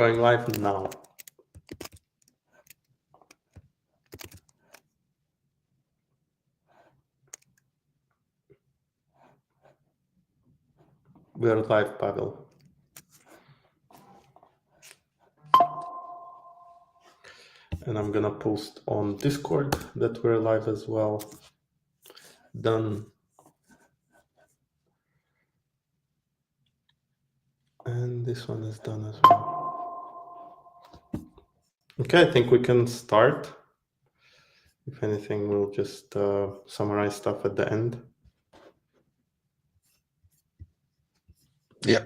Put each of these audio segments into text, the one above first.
Going live now. We are live, Pavel. And I'm gonna post on Discord that we're live as well. Done. And this one is done as well. Okay, I think we can start. If anything, we'll just summarize stuff at the end. Yeah.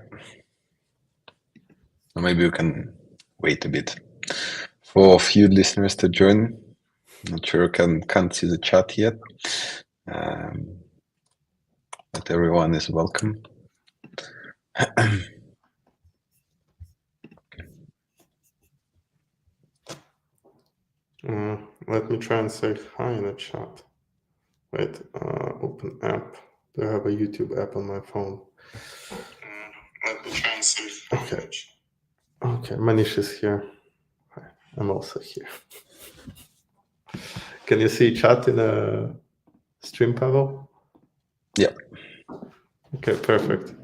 Or maybe we can wait a bit for a few listeners to join. Not sure, can't see the chat yet, but everyone is welcome. Let me try and say hi in the chat. Wait, open app. Do I have a YouTube app on my phone? Let me try and say hi. Okay. Okay, Manish is here. Hi, I'm also here. Can you see chat in a stream, Pavel? Yeah. Okay, perfect.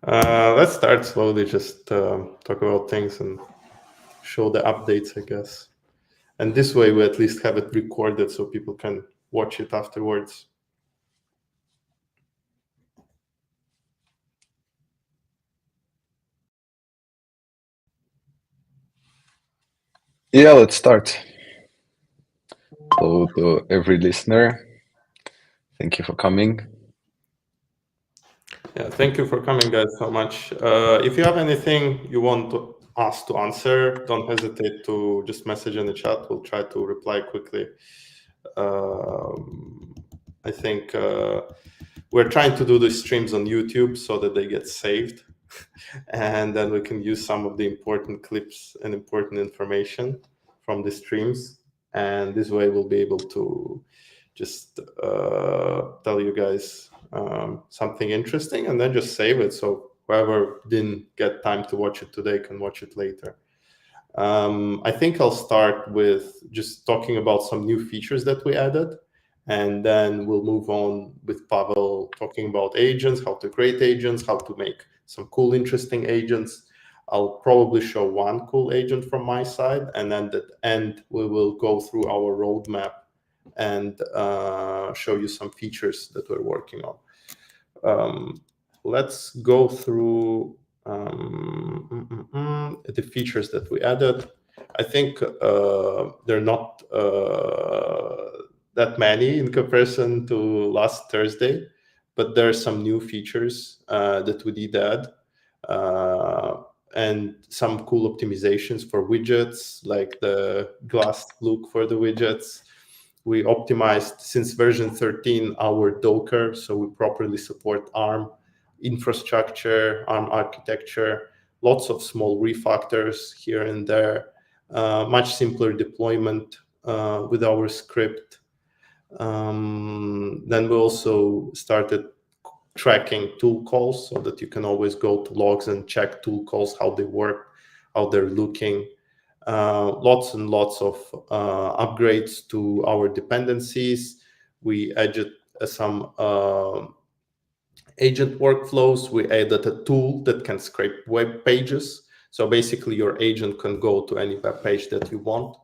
Let's start slowly, just talk about things and show the updates, I guess. And this way we at least have it recorded so people can watch it afterwards. Yeah, let's start. So to every listener, thank you for coming. Yeah, thank you for coming, guys, so much. If you have anything you want us to answer, don't hesitate to just message in the chat. We'll try to reply quickly. I think we're trying to do the streams on YouTube so that they get saved. And then we can use some of the important clips and important information from the streams. And this way we'll be able to just tell you guys something interesting and then just save it. So whoever didn't get time to watch it today can watch it later. I think I'll start with just talking about some new features that we added. And then we'll move on with Pavel talking about agents, how to create agents, how to make some cool, interesting agents. I'll probably show one cool agent from my side. And then at the end, we will go through our roadmap and show you some features that we're working on. Let's go through the features that we added. I think they're not that many in comparison to last Thursday, but there are some new features that we did add, and some cool optimizations for widgets, like the glass look for the widgets. We optimized, since version 13, our Docker, so we properly support ARM infrastructure, ARM architecture, lots of small refactors here and there, much simpler deployment with our script. Then we also started tracking tool calls so that you can always go to logs and check tool calls, how they work, how they're looking. Lots and lots of upgrades to our dependencies. We added some agent workflows. We added a tool that can scrape web pages. So basically your agent can go to any web page that you want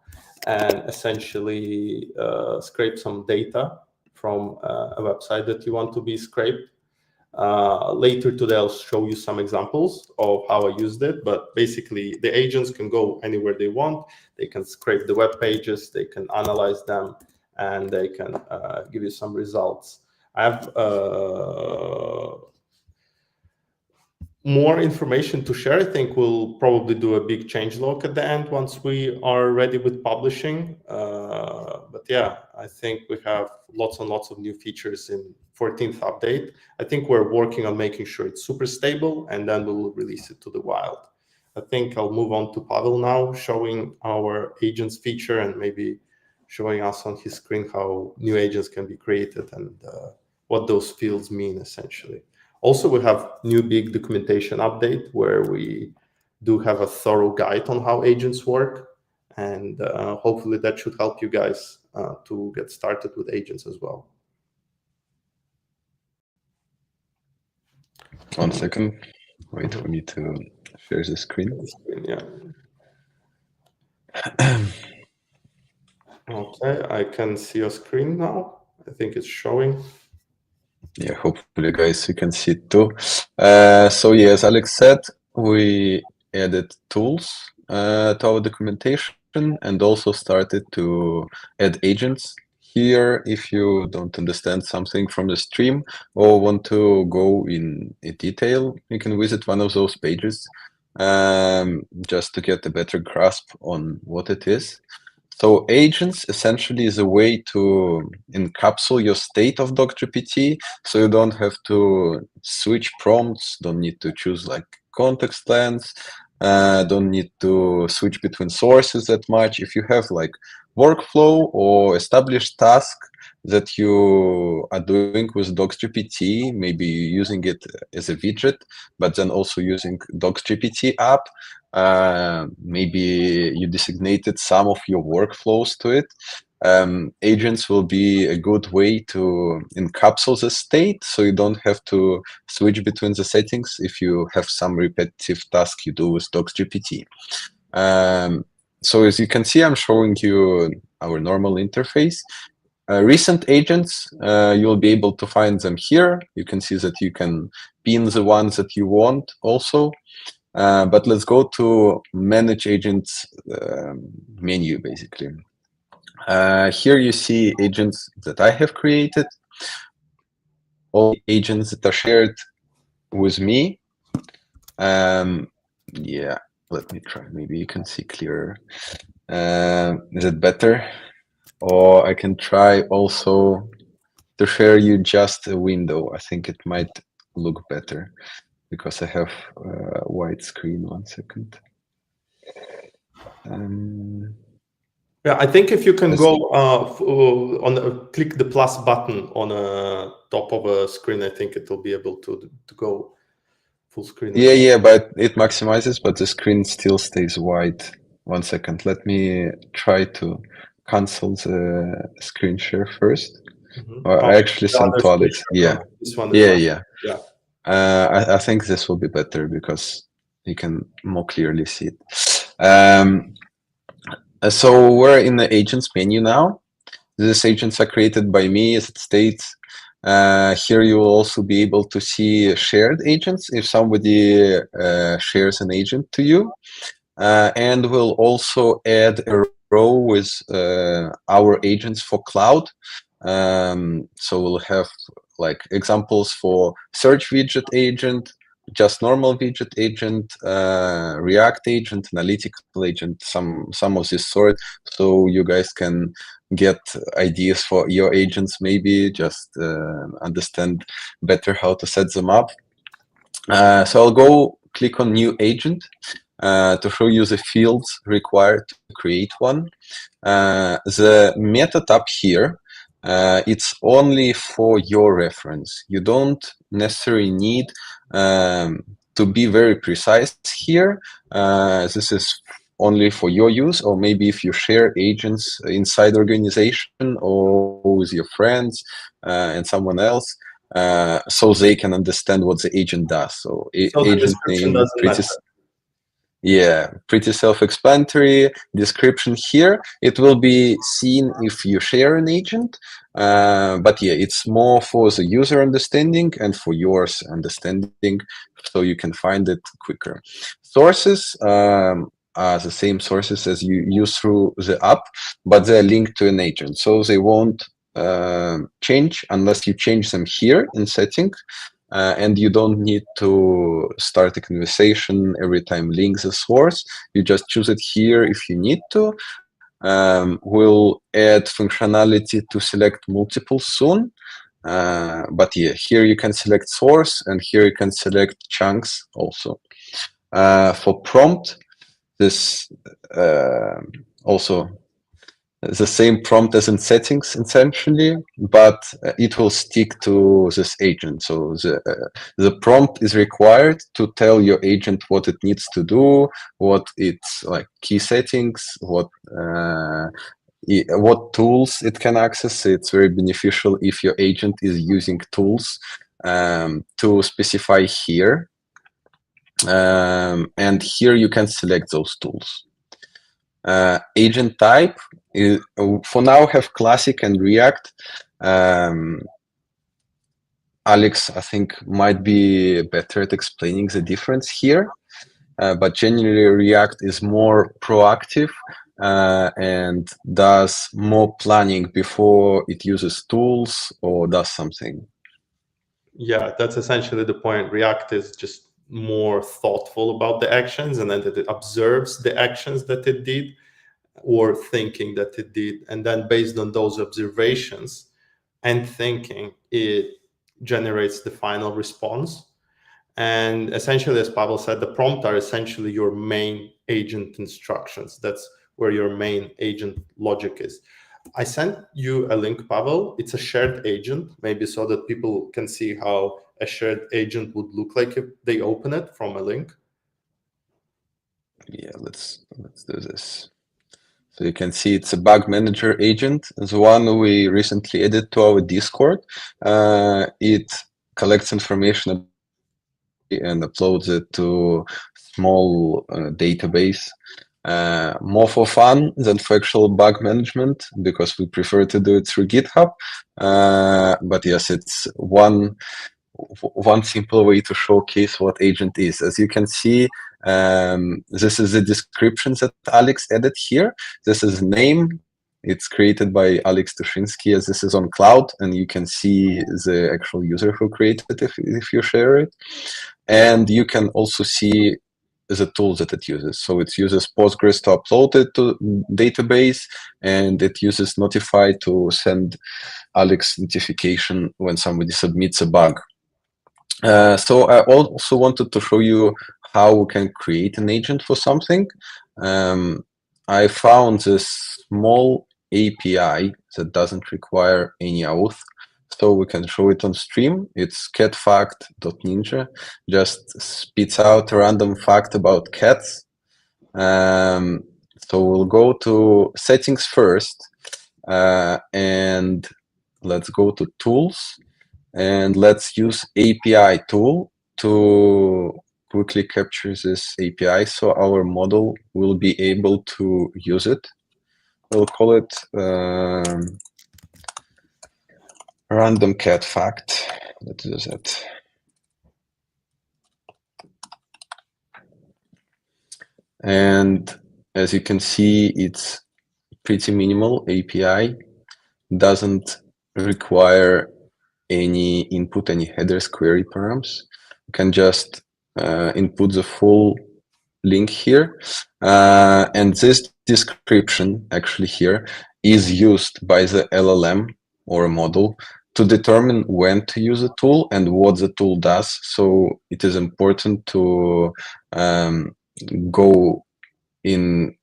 and essentially scrape some data from a website that you want to be scraped. Later today, I'll show you some examples of how I used it, but basically the agents can go anywhere they want. They can scrape the web pages, they can analyze them, and they can give you some results. I have more information to share. I think we'll probably do a big changelog at the end once we are ready with publishing. But yeah, I think we have lots and lots of new features in 14th update. I think we're working on making sure it's super stable, and then we will release it to the wild. I think I'll move on to Pavel now, showing our agents feature and maybe showing us on his screen how new agents can be created and what those fields mean, essentially. Also, we have new big documentation update where we do have a thorough guide on how agents work. And hopefully that should help you guys to get started with agents as well. 1 second. Wait for me to share the screen. Yeah. Okay, I can see your screen now. I think it's showing. Yeah, hopefully, guys, you can see it too. So, yeah, as Alex said, we added tools to our documentation and also started to add agents. Here, if you don't understand something from the stream or want to go in detail, you can visit one of those pages just to get a better grasp on what it is. So agents essentially is a way to encapsulate your state of DocsGPT, so you don't have to switch prompts, don't need to choose like context lens, don't need to switch between sources that much. If you have like workflow or established task that you are doing with DocsGPT, maybe using it as a widget, but then also using DocsGPT app, maybe you designated some of your workflows to it. Agents will be a good way to encapsulate the state, so you don't have to switch between the settings if you have some repetitive task you do with DocsGPT. So as you can see, I'm showing you our normal interface. Recent agents, you'll be able to find them here. You can see that you can pin the ones that you want also. But let's go to Manage Agents menu, basically. Here you see agents that I have created, all agents that are shared with me. Yeah, let me try. Maybe you can see clearer. Is it better? Or I can try also to share you just a window. I think it might look better because I have a wide screen. 1 second. Yeah, I think if you can go click the plus button on the top of a screen, I think it will be able to go full screen. Yeah, but it maximizes, but the screen still stays wide. 1 second. Let me try to cancel the screen share first. I actually sent to Alex. Yeah. This one Yeah. Yeah. I think this will be better because you can more clearly see it. So we're in the agents menu now. These agents are created by me, as it states. Here you will also be able to see shared agents if somebody shares an agent to you. And we'll also add a row with our agents for cloud. So we'll have like examples for search widget agent, just normal widget agent, React agent, analytical agent, some of this sort. So you guys can get ideas for your agents, maybe just understand better how to set them up. So I'll go click on new agent to show you the fields required to create one. The meta tab here, it's only for your reference. You don't necessarily need to be very precise here. This is only for your use, or maybe if you share agents inside the organization or with your friends and someone else, so they can understand what the agent does. So agent name, pretty self-explanatory. Description here, it will be seen if you share an agent, but yeah, it's more for the user understanding and for yours understanding, so you can find it quicker. Sources are the same sources as you use through the app, but they're linked to an agent, so they won't change unless you change them here in setting. And you don't need to start a conversation every time link the source. You just choose it here if you need to. We'll add functionality to select multiple soon. But yeah, here you can select source and here you can select chunks also. For prompt, this also the same prompt as in settings essentially, but it will stick to this agent. So the prompt is required to tell your agent what it needs to do, what its like key settings, what tools it can access. It's very beneficial if your agent is using tools to specify here. And here you can select those tools. Agent type is, for now, have Classic and React. Alex, I think, might be better at explaining the difference here, but generally React is more proactive and does more planning before it uses tools or does something. Yeah, that's essentially the point. React is just more thoughtful about the actions, and then that it observes the actions that it did or thinking that it did. And then based on those observations and thinking, it generates the final response. And essentially, as Pavel said, the prompt are essentially your main agent instructions. That's where your main agent logic is. I sent you a link, Pavel. It's a shared agent, maybe so that people can see how a shared agent would look like if they open it from a link. Yeah, let's do this. So you can see it's a bug manager agent. The one we recently added to our Discord. It collects information and uploads it to small database. More for fun than for actual bug management, because we prefer to do it through GitHub. But yes, it's one simple way to showcase what agent is. As you can see, this is the description that Alex added here. This is name. It's created by Alex Tushinsky, as this is on cloud, and you can see the actual user who created it if you share it. And you can also see the tool that it uses. So it uses Postgres to upload it to database, and it uses Notify to send Alex notification when somebody submits a bug. So I also wanted to show you how we can create an agent for something. I found this small API that doesn't require any auth, so we can show it on stream. It's catfact.ninja, just spits out a random fact about cats. So we'll go to settings first, and let's go to tools, and let's use API tool to quickly capture this API so our model will be able to use it. We'll call it random cat fact. Let's do that. And as you can see, it's pretty minimal API, doesn't require any input, any headers, query params. You can just input the full link here. And this description actually here is used by the LLM or a model to determine when to use a tool and what the tool does. So it is important to go in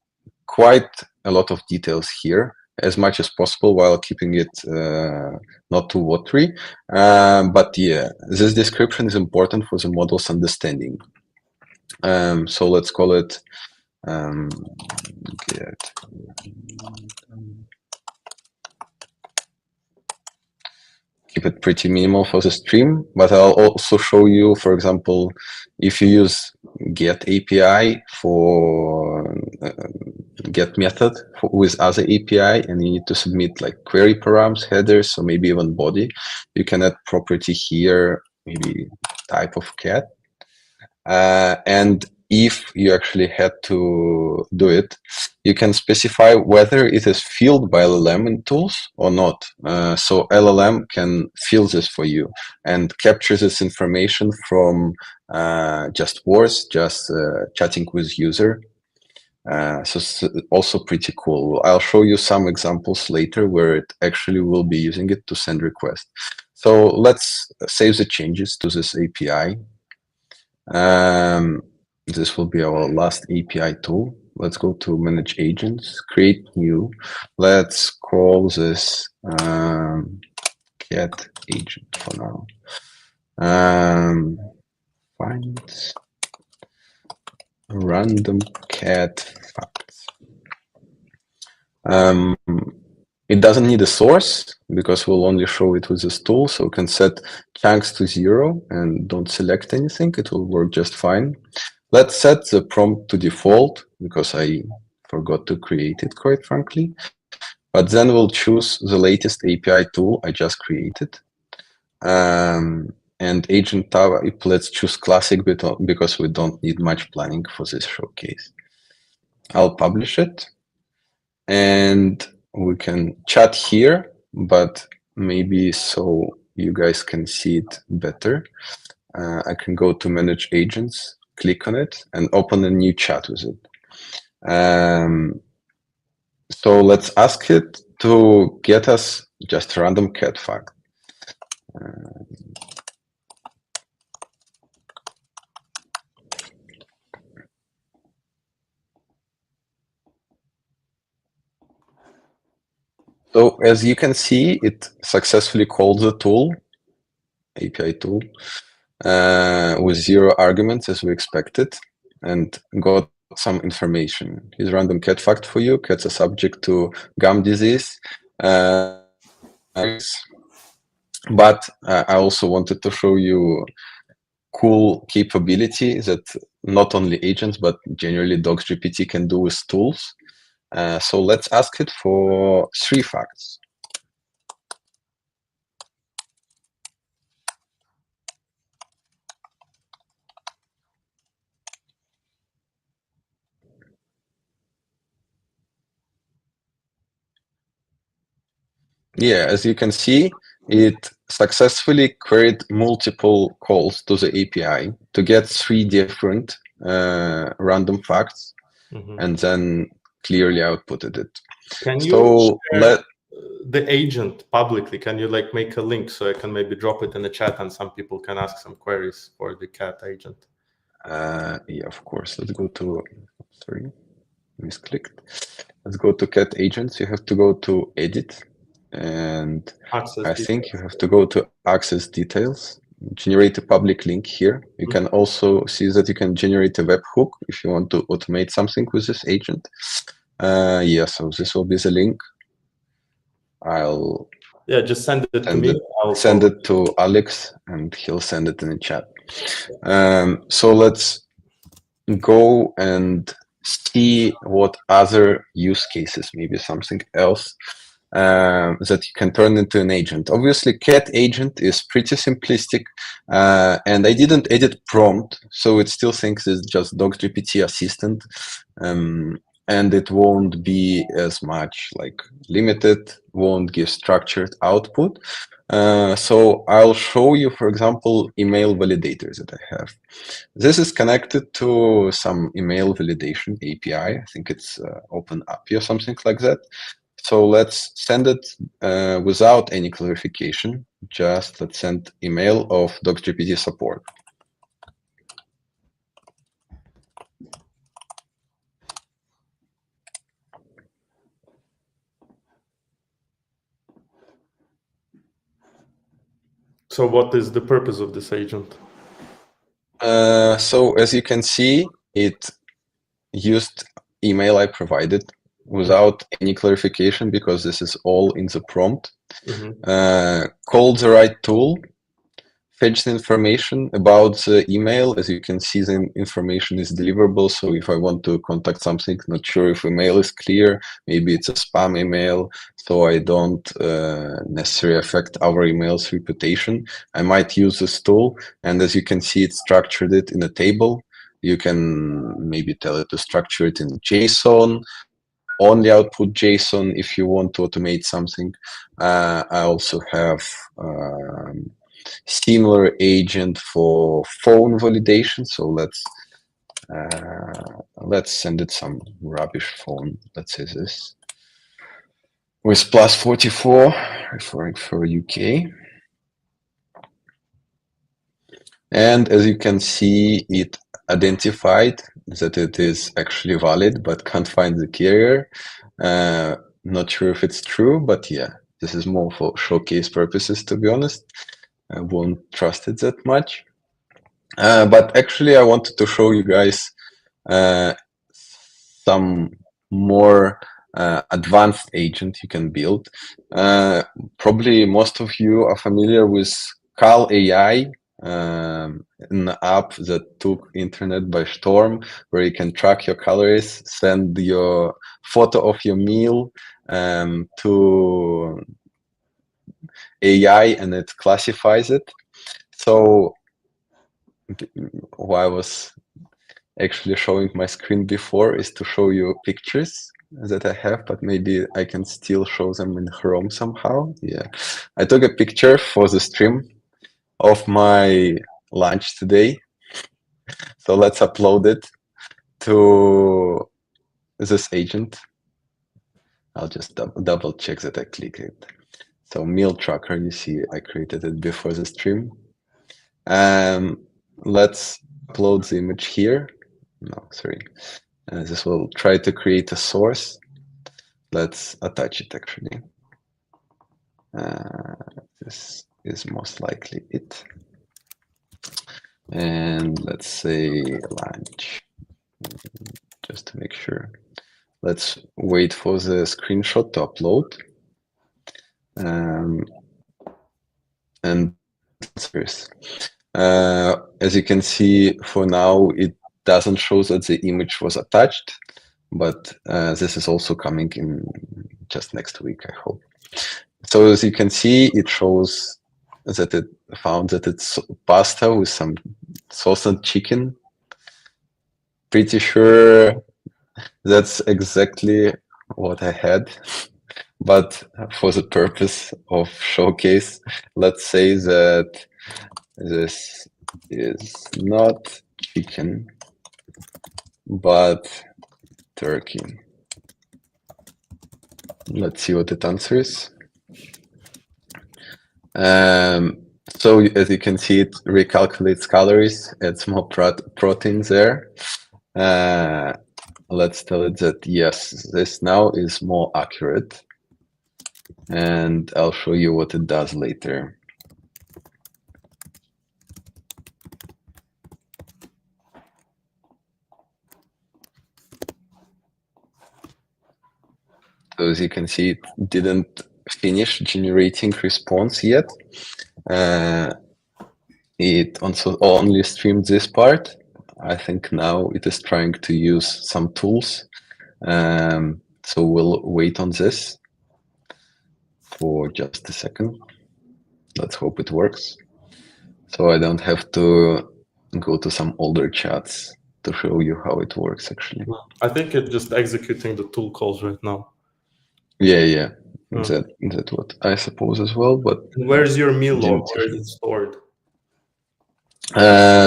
quite a lot of details here as much as possible while keeping it not too watery. But yeah, this description is important for the model's understanding. So let's call it get. Keep it pretty minimal for the stream, but I'll also show you, for example, if you use get API for get method with other API and you need to submit like query params, headers, or maybe even body, you can add property here, maybe type of cat. And if you actually had to do it, you can specify whether it is filled by LLM in tools or not. So LLM can fill this for you and capture this information from just words, just chatting with user. So it's also pretty cool. I'll show you some examples later where it actually will be using it to send requests. So let's save the changes to this API. This will be our last API tool. let's go to manage agents, create new. Let's call this cat agent for now. Find random cat facts. It doesn't need a source because we'll only show it with this tool. So we can set chunks to 0 and don't select anything. It will work just fine. Let's set the prompt to default because I forgot to create it, quite frankly. But then we'll choose the latest API tool I just created. And agent type, let's choose classic because we don't need much planning for this showcase. I'll publish it. And we can chat here, but maybe so you guys can see it better. I can go to manage agents, click on it, and open a new chat with it. So let's ask it to get us just a random cat fact. So as you can see, it successfully called the tool, API tool, with 0 arguments as we expected, and got some information. Here's a random cat fact for you. Cats are subject to gum disease. But I also wanted to show you cool capability that not only agents, but generally DocsGPT can do with tools. So let's ask it for 3 facts. Yeah, as you can see, it successfully queried multiple calls to the API to get 3 different random facts, and then clearly outputted it. Can you So share the agent publicly? Can you like make a link so I can maybe drop it in the chat and some people can ask some queries for the cat agent? Yeah, of course. Let's go to, sorry, misclicked. Let's go to cat agents. You have to go to edit, and Access I details. think you have to go to access details, generate a public link here. You can also see that you can generate a webhook if you want to automate something with this agent. Yeah, so this will be the link. I'll just send it to me. I'll send it to Alex and he'll send it in the chat. So let's go and see what other use cases, maybe something else that you can turn into an agent. Obviously, cat agent is pretty simplistic, and I didn't edit prompt, so it still thinks it's just DocsGPT assistant, and it won't be as much like limited, won't give structured output. So I'll show you, for example, email validators that I have. This is connected to some email validation API. I think it's OpenAPI or something like that. So let's send it without any clarification. Just let's send email of DocsGPT support. So what is the purpose of this agent? So as you can see, it used email I provided without any clarification because this is all in the prompt. Called the right tool, fetch the information about the email. As you can see, the information is deliverable. So if I want to contact something, not sure if email is clear, maybe it's a spam email, so I don't necessarily affect our email's reputation, I might use this tool. And as you can see, it structured it in a table. You can maybe tell it to structure it in JSON, only output JSON if you want to automate something. I also have similar agent for phone validation. So let's send it some rubbish phone. Let's say this with +44 referring for UK. And as you can see, it identified that it is actually valid, but can't find the carrier. Not sure if it's true, but yeah, this is more for showcase purposes, to be honest. I won't trust it that much. But actually, I wanted to show you guys some more advanced agent you can build. Probably most of you are familiar with Cal AI, an app that took internet by storm, where you can track your calories, send your photo of your meal to AI, and it classifies it. So what I was actually showing my screen before is to show you pictures that I have, but maybe I can still show them in Chrome somehow. Yeah, I took a picture for the stream of my lunch today. So let's upload it to this agent. I'll just double check that I click it. So meal tracker, you see, I created it before the stream. Let's upload the image here. No, sorry. This will try to create a source. Let's attach it actually. This is most likely it. And let's say lunch, just to make sure. Let's wait for the screenshot to upload. And first, as you can see, for now, it doesn't show that the image was attached, but this is also coming in just next week, I hope. So as you can see, it shows that it found that it's pasta with some sauce and chicken. Pretty sure that's exactly what I had. But for the purpose of showcase, let's say that this is not chicken, but turkey. Let's see what it answers. So as you can see, it recalculates calories, adds more protein there. Let's tell it that yes, this now is more accurate. And I'll show you what it does later. So as you can see, it didn't finish generating response yet. It also only streamed this part. I think now it is trying to use some tools. So we'll wait on this for just a second. Let's hope it works. So I don't have to go to some older chats to show you how it works actually. I think it's just executing the tool calls right now. Yeah. That's what I suppose as well. But where's your meal log? Where is it stored?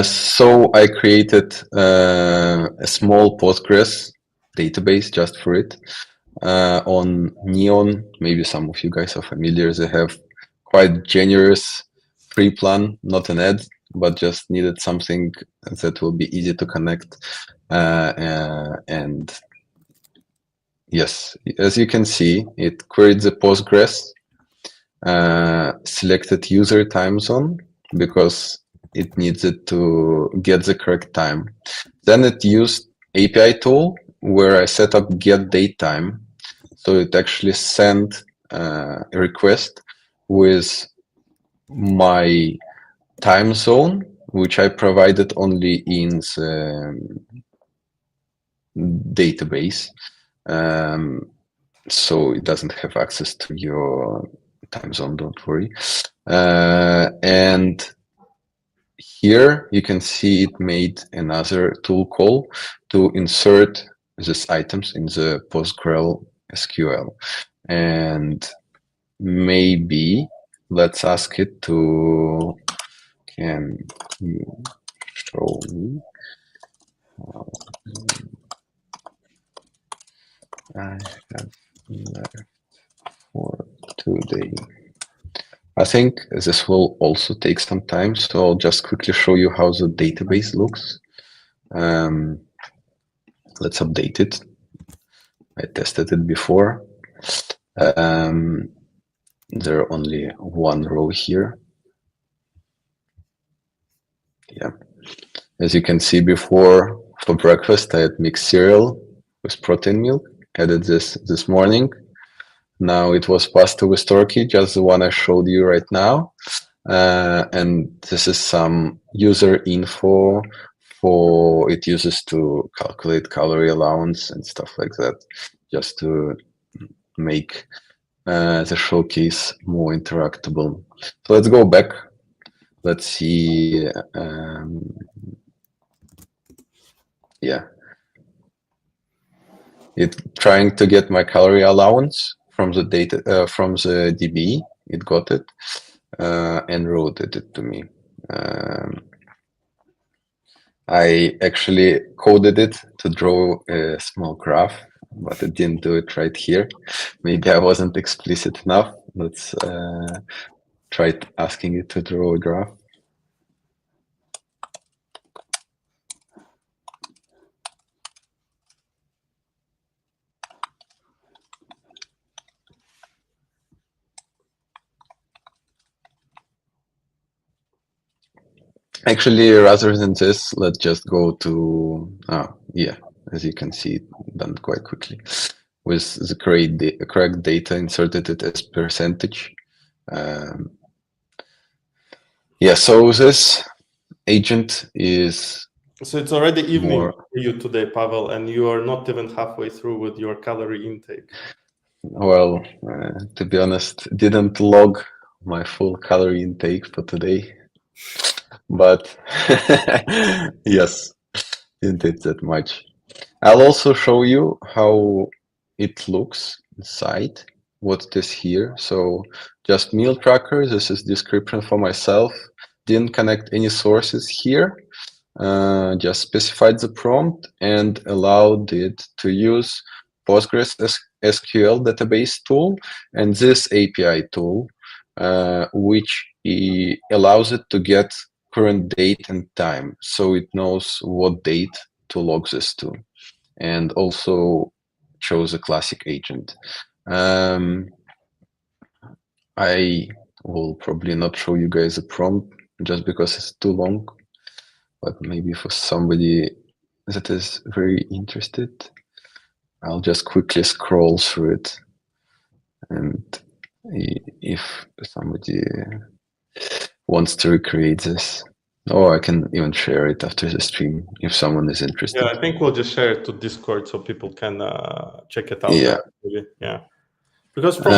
So I created a small Postgres database just for it on Neon. Maybe some of you guys are familiar. They have quite generous free plan, not an ad, but just needed something that will be easy to connect. And yes, as you can see, it queried the Postgres, selected user time zone because it needs it to get the correct time. Then it used API tool where I set up get date time. So it actually sent a request with my time zone, which I provided only in the database. So it doesn't have access to your time zone, don't worry. And here you can see it made another tool call to insert these items in the PostgreSQL. And maybe let's ask it to, can you show me how I have left for today? I think this will also take some time, so I'll just quickly show you how the database looks. Let's update it. I tested it before. There are only one row here. Yeah. As you can see before, for breakfast, I had mixed cereal with protein milk. Added this morning. Now it was pasta with turkey, just the one I showed you right now. And this is some user info for it uses to calculate calorie allowance and stuff like that, just to make the showcase more interactable. So let's go back. Let's see. Yeah, it trying to get my calorie allowance from the data from the DB. It got it and routed it to me. I actually coded it to draw a small graph, but it didn't do it right here. Maybe I wasn't explicit enough. Let's try asking it to draw a graph. Actually, rather than this, let's just go to, yeah, as you can see, done quite quickly. With the correct data, inserted it as percentage. Yeah, so this agent is... So it's already evening for you today, Pavel, and you are not even halfway through with your calorie intake. Well, to be honest, didn't log my full calorie intake for today. But yes, it did that much. I'll also show you how it looks inside, what it is here. So just meal tracker, this is description for myself. Didn't connect any sources here, just specified the prompt and allowed it to use Postgres SQL database tool and this API tool, which allows it to get current date and time, so it knows what date to log this to, and also chose a classic agent. I will probably not show you guys a prompt just because it's too long, but maybe for somebody that is very interested, I'll just quickly scroll through it, and if somebody wants to recreate this, or I can even share it after the stream if someone is interested. Yeah, I think we'll just share it to Discord so people can check it out. Yeah. Yeah. Because from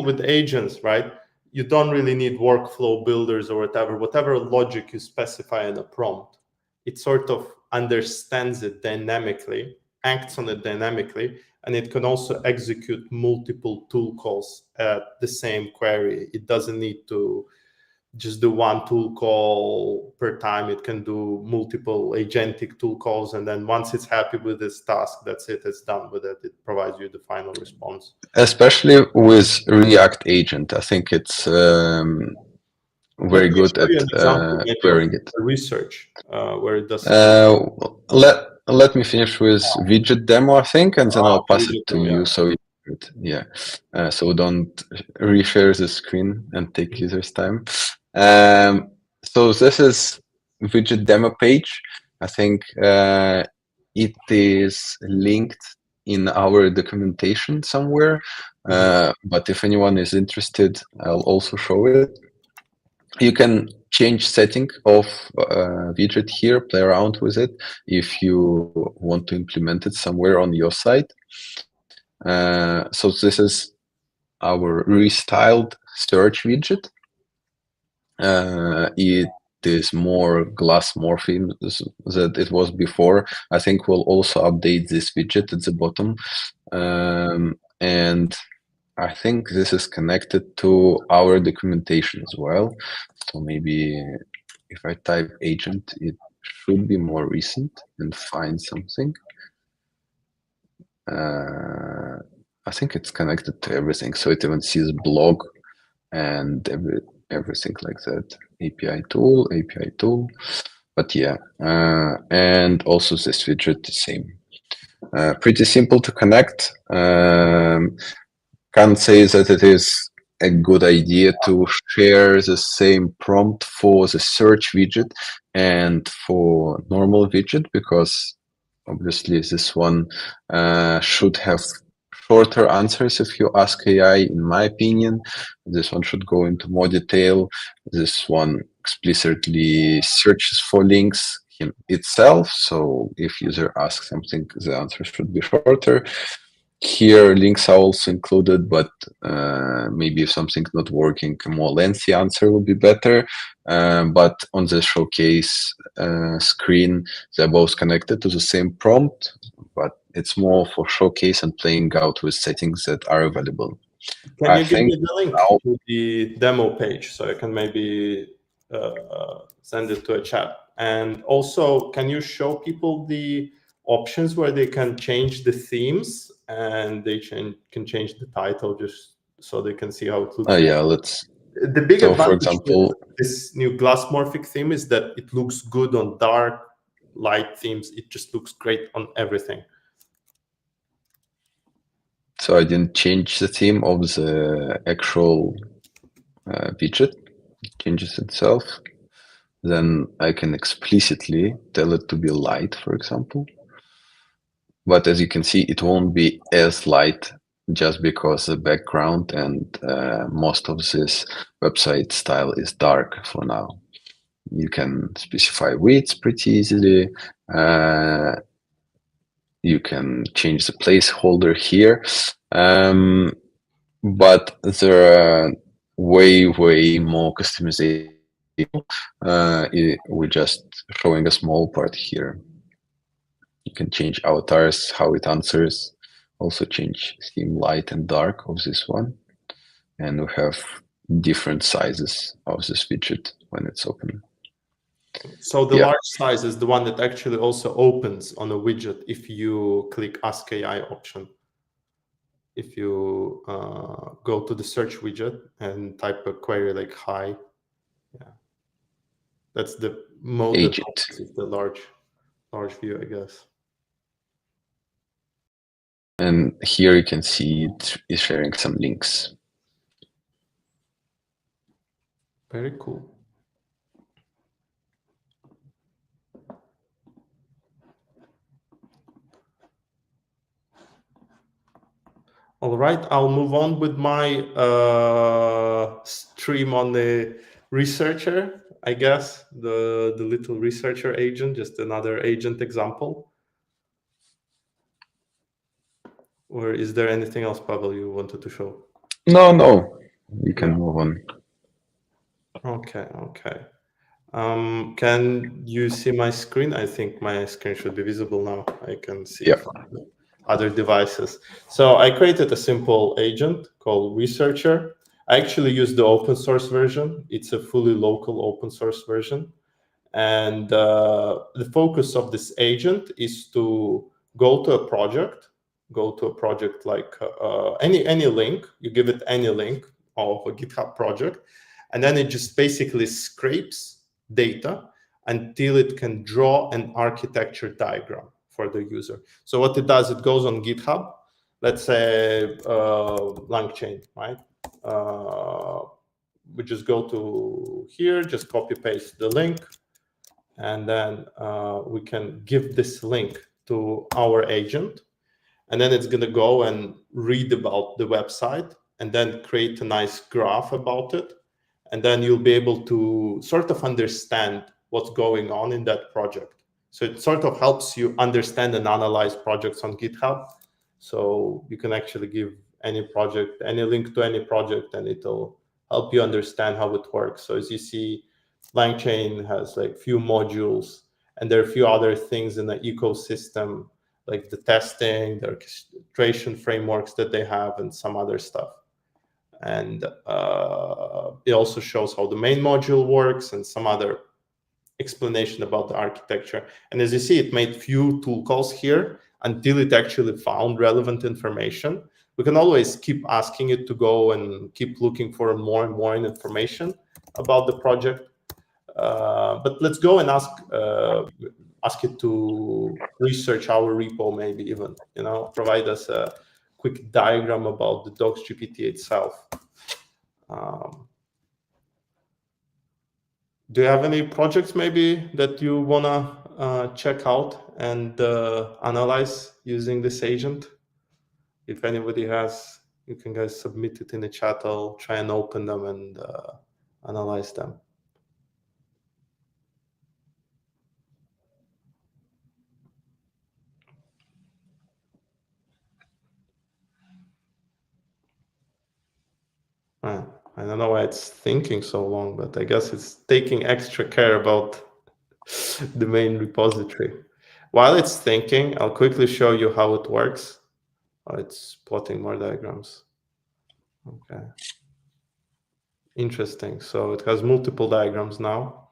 with agents, right, you don't really need workflow builders or whatever logic you specify in a prompt. It sort of understands it dynamically, acts on it dynamically, and it can also execute multiple tool calls at the same query. It doesn't need to just do one tool call per time. It can do multiple agentic tool calls, and then once it's happy with this task, that's it, it's done with it. It provides you the final response. Especially with React Agent, I think it's very good at querying it. Research where it does. Let me finish with widget demo, I think, and then I'll pass it to you. So yeah, so don't reshare the screen and take users' time. So this is widget demo page. I think it is linked in our documentation somewhere. But if anyone is interested, I'll also show it. You can change setting of widget here, play around with it if you want to implement it somewhere on your site. So this is our restyled search widget. It is more glass morpheme that it was before. I think we'll also update this widget at the bottom. And I think this is connected to our documentation as well. So maybe if I type agent, it should be more recent and find something. I think it's connected to everything. So it even sees blog and everything like that. API tool. But yeah, and also this widget, the same. Pretty simple to connect. Can't say that it is a good idea to share the same prompt for the search widget and for normal widget, because obviously this one should have shorter answers if you ask AI, in my opinion. This one should go into more detail. This one explicitly searches for links itself, so if user asks something, the answer should be shorter. Here, links are also included, but maybe if something's not working, a more lengthy answer will be better. But on the showcase screen, they're both connected to the same prompt, but it's more for showcase and playing out with settings that are available. Can you give me the link to the demo page so I can maybe send it to a chat? And also, can you show people the options where they can change the themes and they can change the title just so they can see how it looks? Yeah, let's. The big So, advantage for example, with this new glassmorphic theme is that it looks good on dark, light themes. It just looks great on everything. So I didn't change the theme of the actual widget. It changes itself. Then I can explicitly tell it to be light, for example. But as you can see, it won't be as light just because the background and most of this website style is dark for now. You can specify width pretty easily. You can change the placeholder here. But there are way more customization. We're just showing a small part here. You can change avatars, how it answers, also change theme light and dark of this one. And we have different sizes of this widget when it's open. So the large size is the one that actually also opens on a widget if you click Ask AI option. If you go to the search widget and type a query like hi, that's the mode Agent. that is the large view, I guess. And here you can see it is sharing some links. Very cool. All right, I'll move on with my stream on the researcher, I guess, the little researcher agent, just another agent example. Or is there anything else, Pavel, you wanted to show? No, you can move on. Okay. Can you see my screen? I think my screen should be visible now. I can see from other devices. So I created a simple agent called Researcher. I actually use the open source version. It's a fully local open source version. And the focus of this agent is to go to a project like any link. You give it any link of a GitHub project, and then it just basically scrapes data until it can draw an architecture diagram for the user. So what it does, it goes on GitHub, let's say LangChain, right? We just go to here, just copy paste the link, and then we can give this link to our agent, and then it's going to go and read about the website and then create a nice graph about it. And then you'll be able to sort of understand what's going on in that project. So it sort of helps you understand and analyze projects on GitHub. So you can actually give any project, any link to any project, and it'll help you understand how it works. So as you see, LangChain has like few modules, and there are a few other things in the ecosystem, like the testing, the orchestration frameworks that they have, and some other stuff. And it also shows how the main module works and some other explanation about the architecture. And as you see, it made few tool calls here until it actually found relevant information. We can always keep asking it to go and keep looking for more and more information about the project. But let's go and ask ask it to research our repo, maybe even, provide us a quick diagram about the DocsGPT itself. Do you have any projects maybe that you wanna check out and analyze using this agent? If anybody has, you can guys submit it in the chat. I'll try and open them and analyze them. I don't know why it's thinking so long, but I guess it's taking extra care about the main repository. While it's thinking, I'll quickly show you how it works. Oh, it's plotting more diagrams. Okay. Interesting. So it has multiple diagrams now.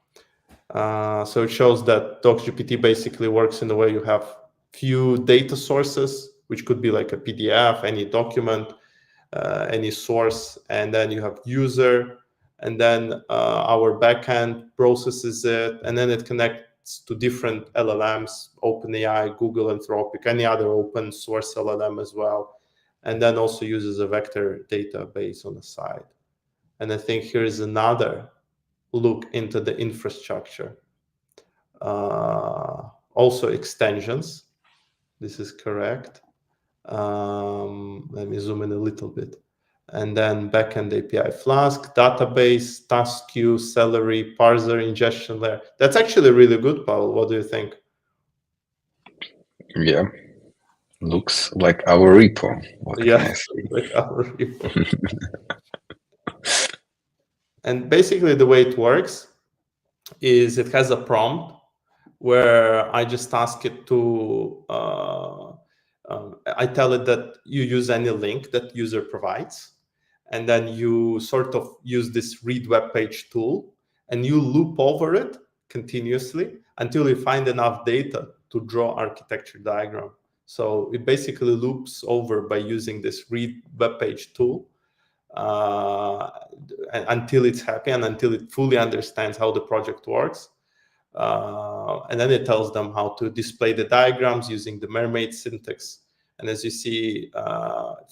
So it shows that DocsGPT basically works in the way you have few data sources, which could be like a PDF, any document, any source, and then you have user, and then our backend processes it, and then it connects to different LLMs, OpenAI, Google, Anthropic, any other open source LLM as well, and then also uses a vector database on the side. And I think here's another look into the infrastructure. Also extensions. This is correct. Let me zoom in a little bit. And then backend API Flask, database, task queue, celery, parser, ingestion layer. That's actually really good, Paul. What do you think? Yeah, looks like our repo. What Yeah, can I say? like our repo. And basically the way it works is it has a prompt where I just ask it to, I tell it that you use any link that user provides, and then you sort of use this read web page tool, and you loop over it continuously until you find enough data to draw architecture diagram. So it basically loops over by using this read web page tool until it's happy and until it fully understands how the project works. And then it tells them how to display the diagrams using the mermaid syntax. And as you see,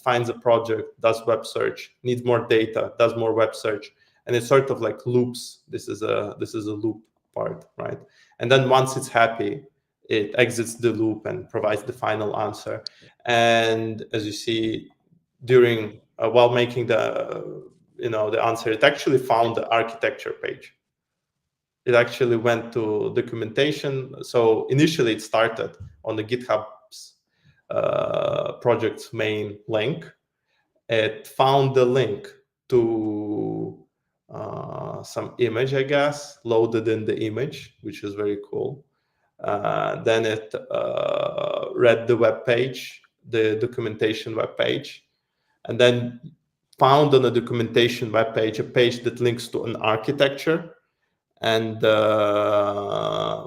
finds a project, does web search, needs more data, does more web search, and it sort of like loops. This is a loop part, right? And then once it's happy, it exits the loop and provides the final answer. And as you see, during while making the the answer, it actually found the architecture page. It actually went to documentation. So initially it started on the GitHub's project's main link. It found the link to some image, I guess, loaded in the image, which is very cool. Then it read the web page, the documentation web page, and then found on the documentation web page a page that links to an architecture. And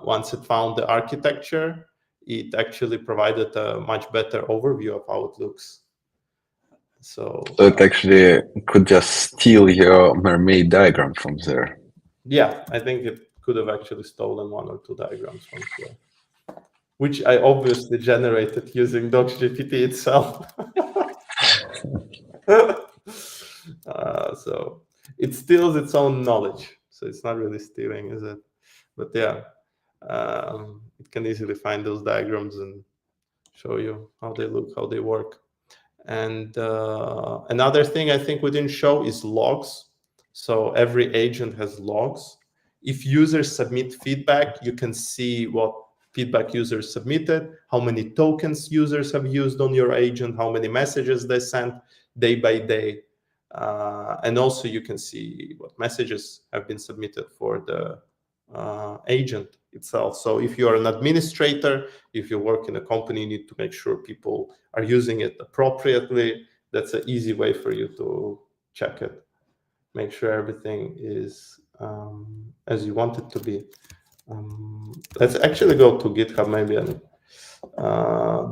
once it found the architecture, it actually provided a much better overview of how it looks. So it actually could just steal your mermaid diagram from there. Yeah, I think it could have actually stolen one or two diagrams from here, which I obviously generated using DocsGPT itself. So it steals its own knowledge. So it's not really stealing, is it? But yeah, it can easily find those diagrams and show you how they look, how they work. And another thing I think we didn't show is logs. So every agent has logs. If users submit feedback, you can see what feedback users submitted, how many tokens users have used on your agent, how many messages they sent day by day. And also you can see what messages have been submitted for the agent itself. So if you are an administrator, if you work in a company, you need to make sure people are using it appropriately. That's an easy way for you to check it. Make sure everything is as you want it to be. Let's actually go to GitHub maybe and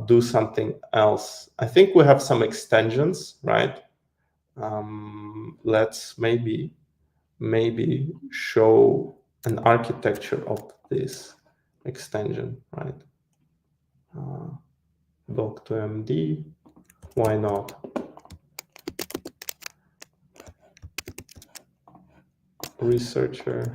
do something else. I think we have some extensions, right? Let's maybe show an architecture of this extension, right? Doc to MD, why not? Researcher.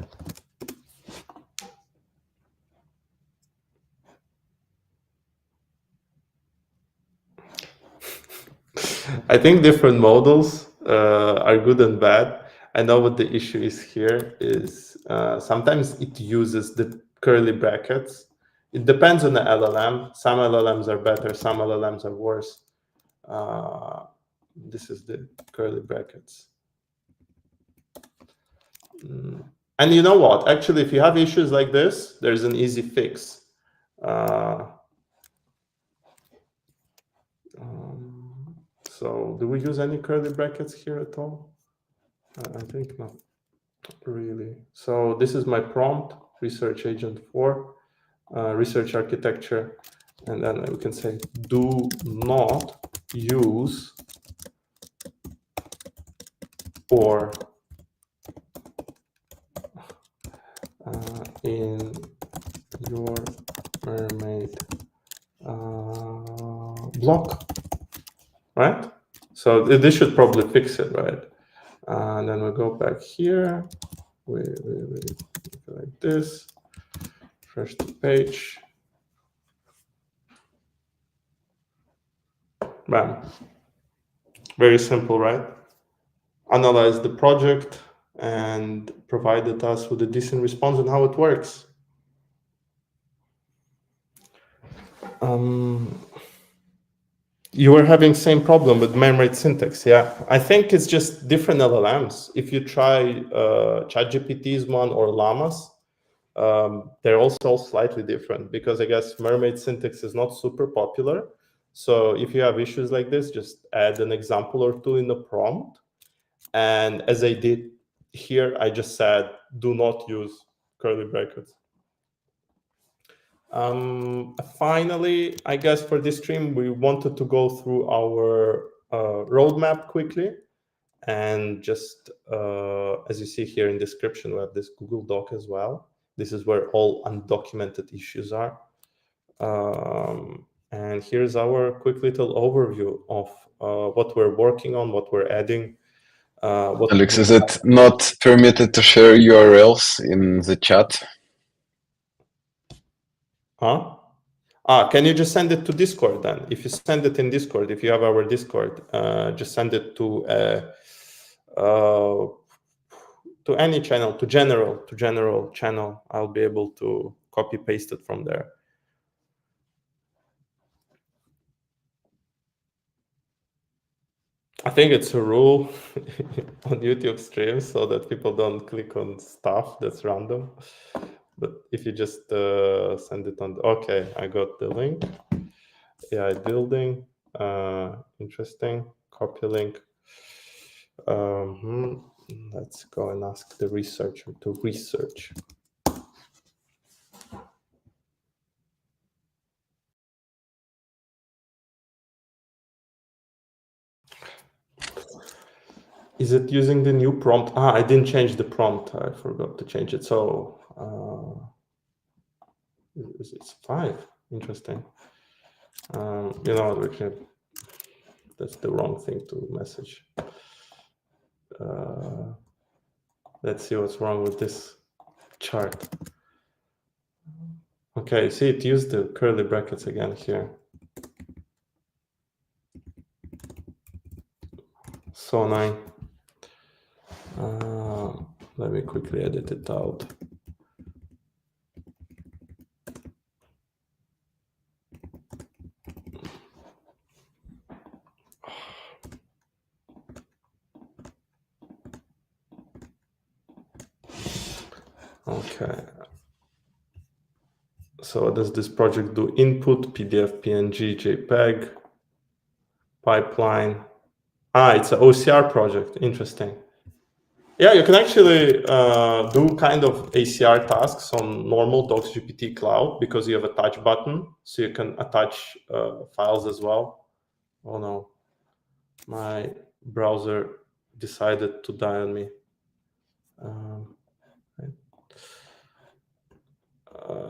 I think different models are good and bad. I know what the issue is here is sometimes it uses the curly brackets. It depends on the LLM. Some LLMs are better, some LLMs are worse. This is the curly brackets. And you know what? Actually, if you have issues like this, there's an easy fix. So do we use any curly brackets here at all? I think not really. So this is my prompt, research agent 4, research architecture. And then we can say, do not use or in your mermaid block, right? So this should probably fix it, right? And then we go back here, we like this, refresh the page, bam. Very simple, right? Analyze the project and provided us with a decent response on how it works. You were having same problem with mermaid syntax, yeah. I think it's just different LLMs. If you try ChatGPT's one or Llama's, they're also slightly different because I guess mermaid syntax is not super popular. So if you have issues like this, just add an example or two in the prompt. And as I did here, I just said, do not use curly brackets. Finally, I guess for this stream, we wanted to go through our roadmap quickly. And just as you see here in description, we have this Google Doc as well. This is where all undocumented issues are. And here's our quick little overview of what we're working on, what we're adding. Alex, is it not permitted to share URLs in the chat? Huh? Can you just send it to Discord then? If you send it in Discord, if you have our Discord, just send it to any channel, to general channel. I'll be able to copy paste it from there. I think it's a rule on YouTube streams so that people don't click on stuff that's random. But if you just send it on, okay, I got the link. AI building, interesting. Copy link. Let's go and ask the researcher to research. Is it using the new prompt? I didn't change the prompt. I forgot to change it. So it's 5. Interesting. You know, that's the wrong thing to message. Let's see what's wrong with this chart. Okay, see, it used the curly brackets again here. So annoying. Let me quickly edit it out. Okay. So what does this project do? Input, PDF, PNG, JPEG, pipeline. It's an OCR project. Interesting. Yeah, you can actually do kind of ACR tasks on normal DocsGPT Cloud because you have a touch button, so you can attach files as well. Oh no, my browser decided to die on me.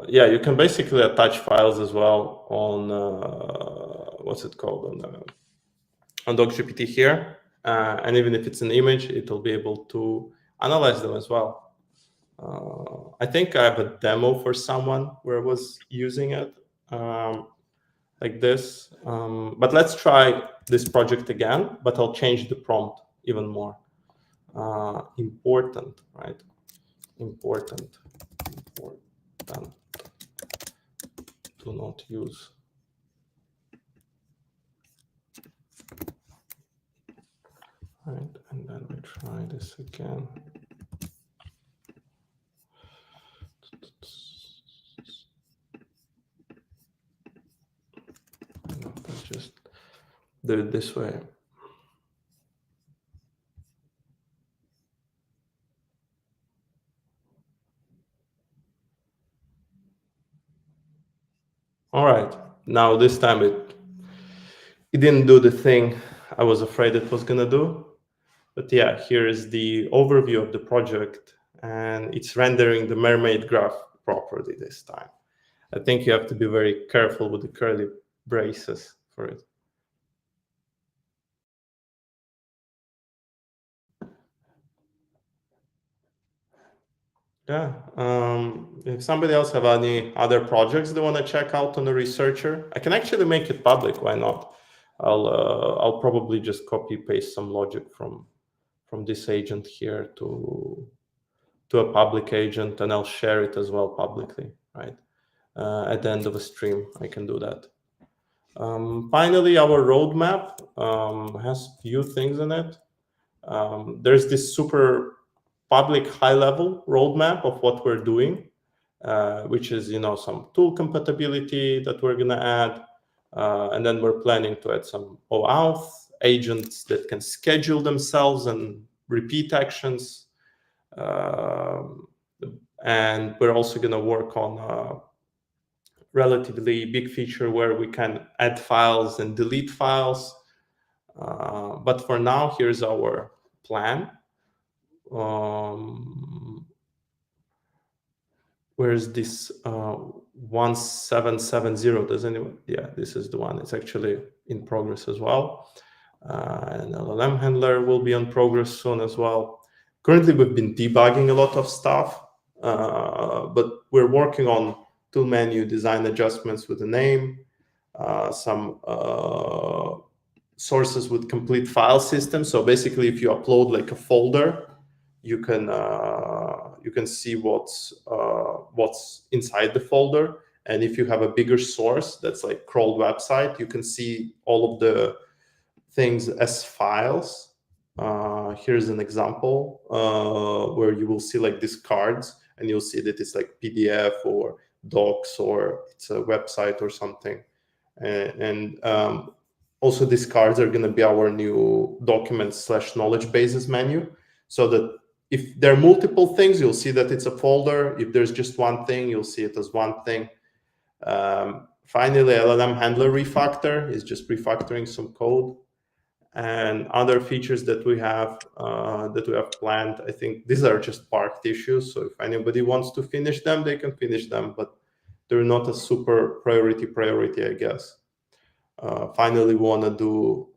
yeah, you can basically attach files as well on what's it called, on DocsGPT here, and even if it's an image, it will be able to analyze them as well. I think I have a demo for someone where I was using it like this, but let's try this project again, but I'll change the prompt even more. Important, right? Important. Do not use. Right, and then we try this again. Let's just do it this way. All right, now this time it didn't do the thing I was afraid it was gonna do. But yeah, here is the overview of the project, and it's rendering the mermaid graph properly this time. I think you have to be very careful with the curly braces for it. Yeah, if somebody else have any other projects they want to check out on the researcher, I can actually make it public. Why not? I'll probably just copy paste some logic from this agent here to a public agent, and I'll share it as well publicly, right? At the end of a stream, I can do that. Finally, our roadmap has few things in it. There's this super public high-level roadmap of what we're doing, which is some tool compatibility that we're gonna add, and then we're planning to add some OAuth agents that can schedule themselves and repeat actions, and we're also gonna work on a relatively big feature where we can add files and delete files. But for now, here's our plan. Where's this 1770? Does anyone? Yeah, this is the one. It's actually in progress as well. And LLM handler will be on progress soon as well. Currently, we've been debugging a lot of stuff, but we're working on tool menu design adjustments with the name, some sources with complete file system. So basically, if you upload like a folder, you can see what's inside the folder. And if you have a bigger source that's like crawled website, you can see all of the things as files. Here's an example where you will see like these cards, and you'll see that it's like PDF or docs, or it's a website or something. And also these cards are going to be our new documents/knowledge bases menu, so that if there are multiple things, you'll see that it's a folder. If there's just one thing, you'll see it as one thing. Finally, LLM handler refactor is just refactoring some code. And other features that we have planned, I think these are just parked issues. So if anybody wants to finish them, they can finish them, but they're not a super priority, I guess. Finally, we want to do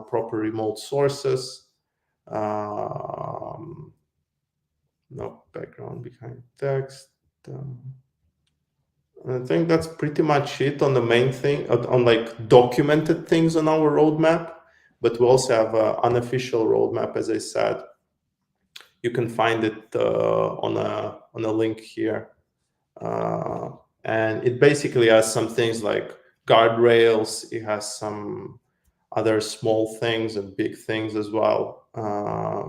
proper remote sources. No background behind text. I think that's pretty much it on the main thing, on like documented things on our roadmap. But we also have an unofficial roadmap, as I said. You can find it on a link here, and it basically has some things like guardrails. It has some other small things and big things as well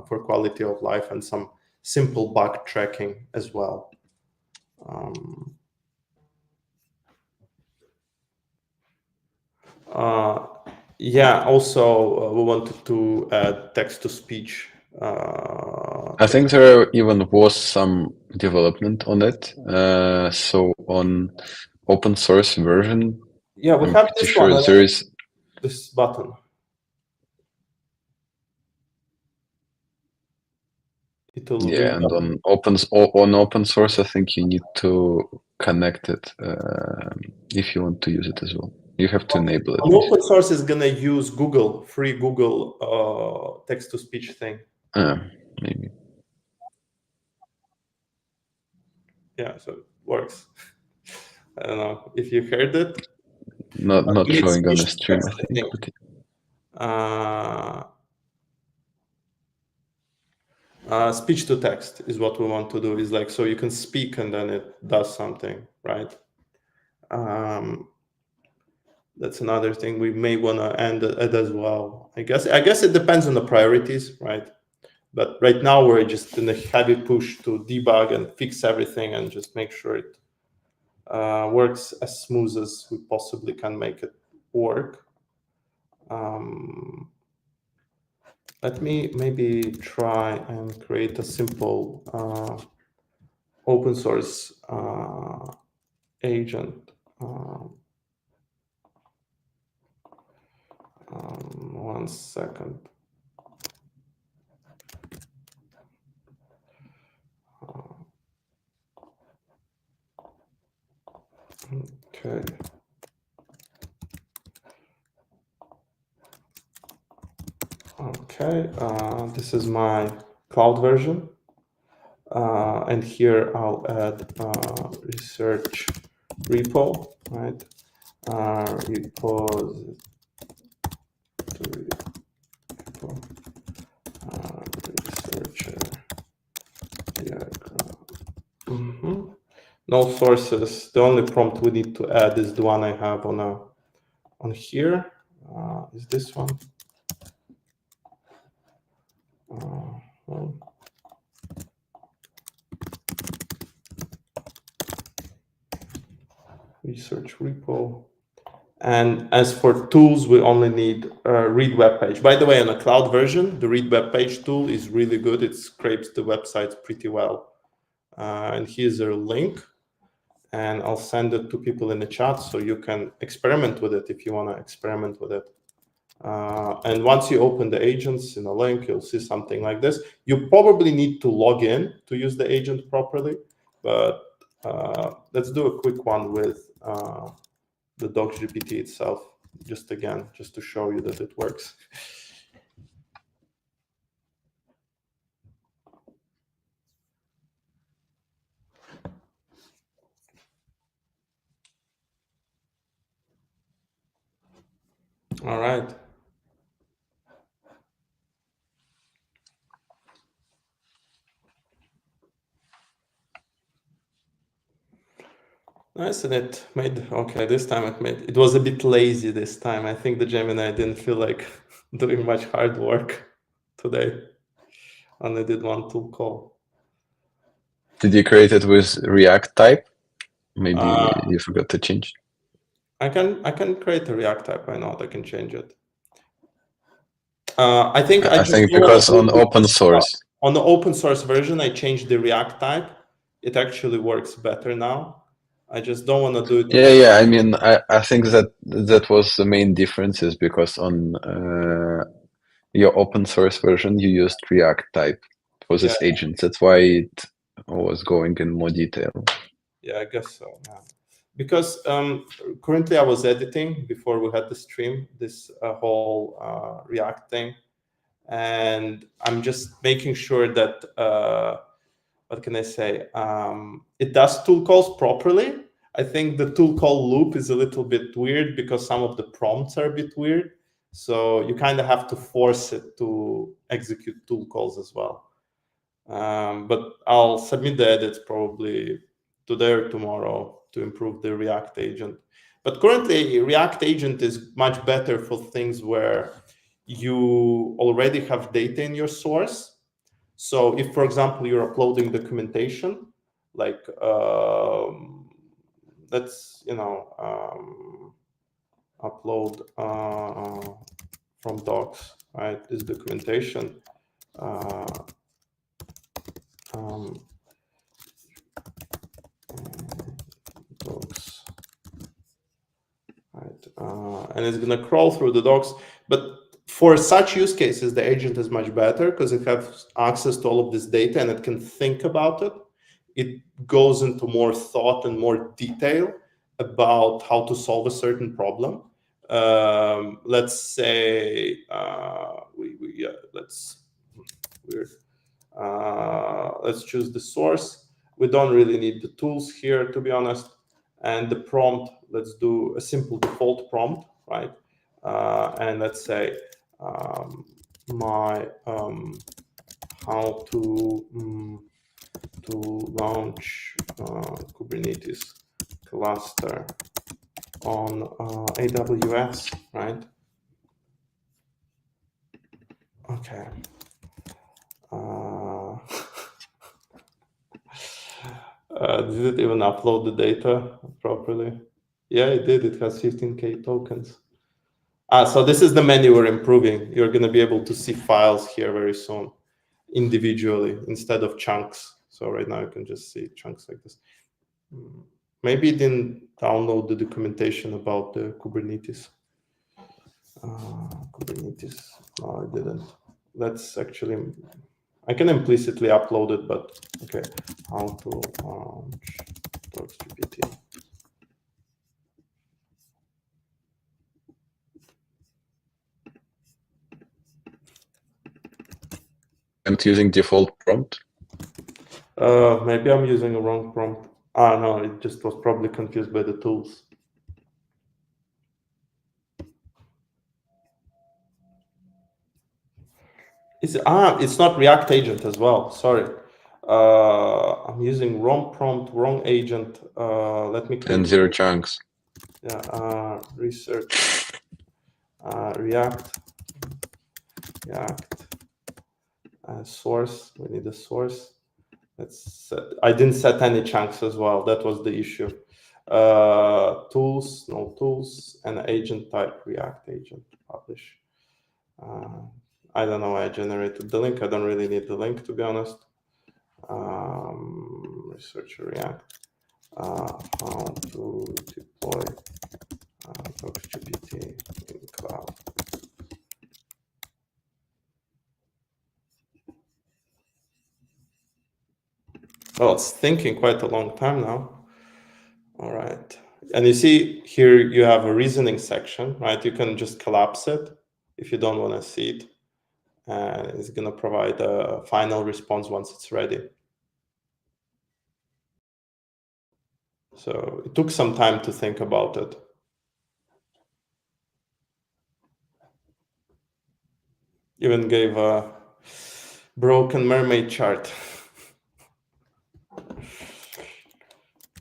for quality of life, and some simple bug tracking as well. Yeah, also we wanted to add text-to-speech. I think there even was some development on it. So on open source version, yeah, we have this sure one. There is this button. Yeah, and on open source, I think you need to connect it if you want to use it as well. You have to enable it. On open source is gonna use Google, free Google text-to-speech thing. Maybe. Yeah, so it works. I don't know if you heard it. Not showing on the stream, I think. Speech to text is what we want to do. Is like, so you can speak and then it does something, right? That's another thing we may want to add as well. I guess it depends on the priorities, right? But right now we're just in a heavy push to debug and fix everything and just make sure it works as smooth as we possibly can make it work. Let me maybe try and create a simple open source agent. 1 second. Okay. Okay, this is my cloud version. And here I'll add research repo, right? Repository repo, researcher diagram. No sources. The only prompt we need to add is the one I have on here. Is this one? Well, research repo. And as for tools, we only need read web page. By the way, on a cloud version, the read web page tool is really good. It scrapes the websites pretty well. And here's a link, and I'll send it to people in the chat so you can experiment with it if you want to experiment with it. And once you open the agents in a link, you'll see something like this. You probably need to log in to use the agent properly, but let's do a quick one with the DocsGPT itself, just to show you that it works. All right. Nice, and it made, okay, this time it was a bit lazy this time. I think the Gemini didn't feel like doing much hard work today. Only did one tool call. Did you create it with React type? Maybe you forgot to change. I can create a React type. I know I can change it. I think because on open source. On the open source version, I changed the React type. It actually works better now. I just don't want to do it. Yeah. I mean, I think that was the main difference, is because on your open source version, you used React type for this agent. That's why it was going in more detail. Yeah, I guess so. Yeah. Because currently I was editing before we had the stream, this whole React thing. And I'm just making sure that, what can I say? It does tool calls properly. I think the tool call loop is a little bit weird because some of the prompts are a bit weird. So you kind of have to force it to execute tool calls as well. But I'll submit the edits probably today or tomorrow to improve the React agent. But currently, React agent is much better for things where you already have data in your source. So if, for example, you're uploading documentation, like let's, upload from docs, right? This documentation. Docs, right? And it's gonna crawl through the docs. But For such use cases, the agent is much better because it has access to all of this data and it can think about it. It goes into more thought and more detail about how to solve a certain problem. Let's say let's choose the source. We don't really need the tools here, to be honest. And the prompt, let's do a simple default prompt, right? And let's say how to launch Kubernetes cluster on AWS, right? Okay. Did it even upload the data properly? Yeah, it did. It has 15K tokens. So this is the menu we're improving. You're going to be able to see files here very soon, individually, instead of chunks. So right now you can just see chunks like this. Maybe it didn't download the documentation about the Kubernetes. Kubernetes. No, I didn't. That's actually, I can implicitly upload it, but okay. How to launch DocsGPT. I'm using default prompt. Maybe I'm using a wrong prompt. No, it just was probably confused by the tools. It's not React agent as well. Sorry. I'm using wrong prompt, wrong agent. Let me. And zero chunks. Yeah. Research. React. Source. We need a source. I didn't set any chunks as well. That was the issue. Tools, no tools, and agent type React agent publish. I don't know why I generated the link. I don't really need the link, to be honest. Research React. How to deploy DocsGPT in cloud. Well, it's thinking quite a long time now. All right. And you see here you have a reasoning section, right? You can just collapse it if you don't want to see it. And it's going to provide a final response once it's ready. So it took some time to think about it. Even gave a broken mermaid chart.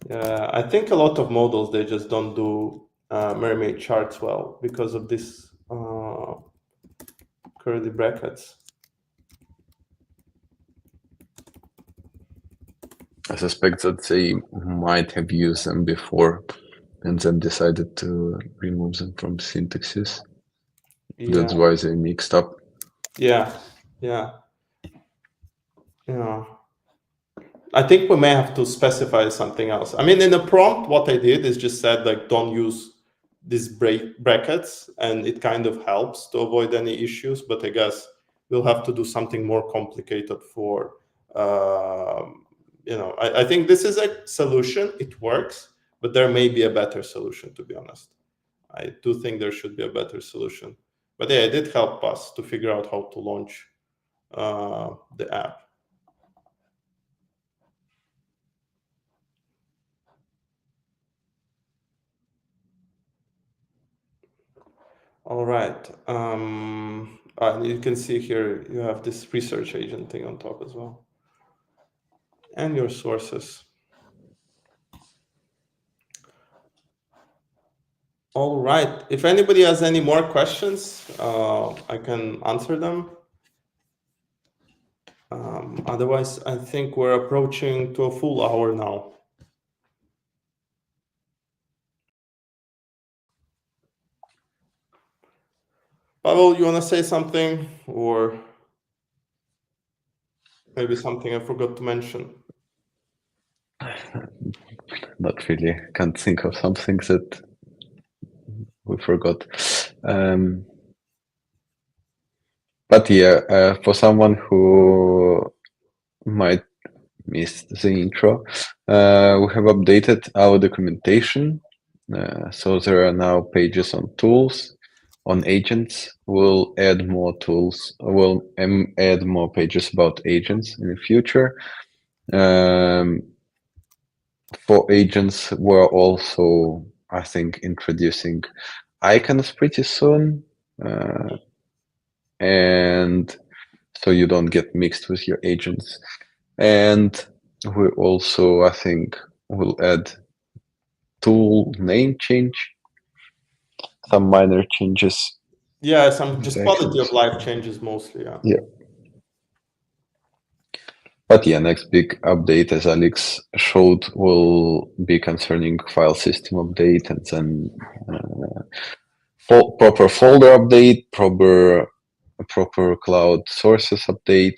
Yeah, I think a lot of models, they just don't do mermaid charts well because of this curly brackets. I suspect that they might have used them before and then decided to remove them from syntaxes. Yeah. That's why they mixed up. Yeah. I think we may have to specify something else. I mean, in the prompt, what I did is just said, like, don't use these brackets, and it kind of helps to avoid any issues. But I guess we'll have to do something more complicated for, I think this is a solution. It works, but there may be a better solution, to be honest. I do think there should be a better solution. But yeah, it did help us to figure out how to launch the app. All right. And you can see here you have this research agent thing on top as well. And your sources. All right. If anybody has any more questions, I can answer them. Otherwise, I think we're approaching to a full hour now. Pavel, you want to say something, or maybe something I forgot to mention? Not really. Can't think of something that we forgot. But yeah, for someone who might miss the intro, we have updated our documentation. So there are now pages on tools, on agents. We'll add more tools. We'll add more pages about agents in the future. For agents, we're also, I think, introducing icons pretty soon. And so you don't get mixed with your agents. And we also, I think, will add tool name change, some minor changes. Yeah, some just quality of life changes mostly. Yeah. Yeah. But yeah, next big update, as Alex showed, will be concerning file system update and then proper folder update, proper cloud sources update,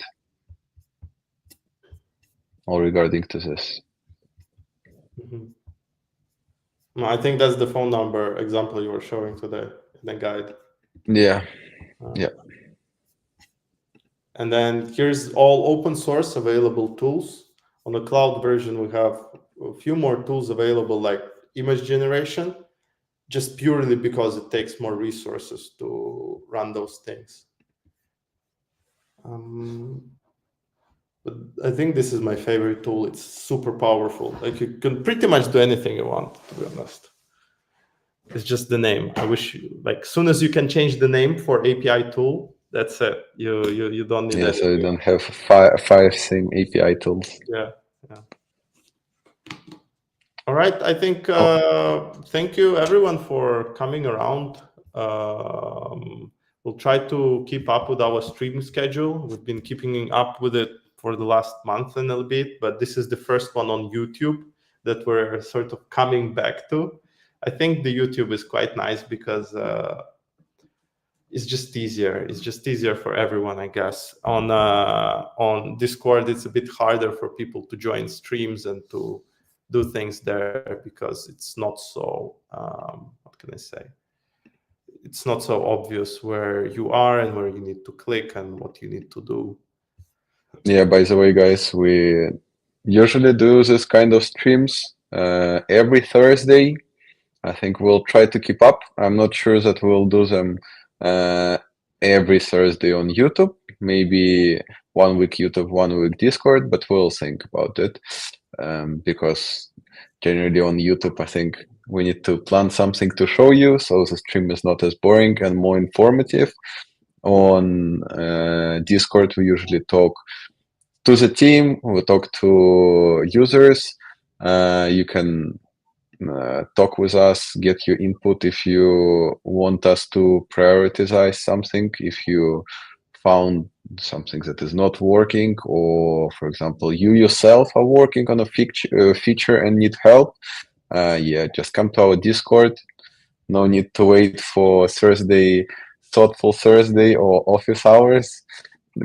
all regarding to this. No, I think that's the phone number example you were showing today in the guide. Yeah. Yeah. And then here's all open source available tools. On the cloud version, we have a few more tools available, like image generation, just purely because it takes more resources to run those things. But I think this is my favorite tool. It's super powerful. Like, you can pretty much do anything you want, to be honest. It's just the name. I wish as soon as you can change the name for API tool, that's it. You don't need. Yeah, so you don't have five same API tools. Yeah. All right. I think thank you everyone for coming around. We'll try to keep up with our stream schedule. We've been keeping up with it for the last month and a bit, but this is the first one on YouTube that we're sort of coming back to. I think the YouTube is quite nice because it's just easier. It's just easier for everyone, I guess. On Discord, it's a bit harder for people to join streams and to do things there because it's not so, what can I say? It's not so obvious where you are and where you need to click and what you need to do. Yeah, by the way, guys, we usually do this kind of streams every Thursday. I think we'll try to keep up. I'm not sure that we'll do them every Thursday on YouTube. Maybe 1 week YouTube, 1 week Discord, but we'll think about it. Because generally on YouTube, I think we need to plan something to show you, so the stream is not as boring and more informative. On Discord, we usually talk to the team, we talk to users. You can talk with us, get your input if you want us to prioritize something, if you found something that is not working, or for example, you yourself are working on a feature and need help. Yeah, just come to our Discord. No need to wait for Thursday, thoughtful Thursday or office hours.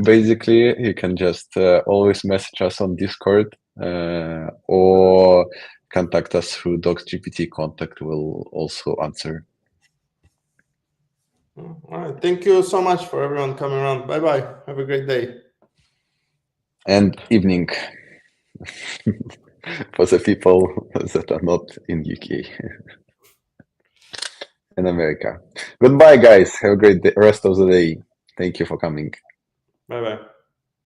Basically, you can just always message us on Discord or contact us through DocsGPT contact. Will also answer. All right. Thank you so much for everyone coming around. Bye-bye. Have a great day. And evening for the people that are not in UK. In America. Goodbye, guys. Have a great day, rest of the day. Thank you for coming. Bye-bye.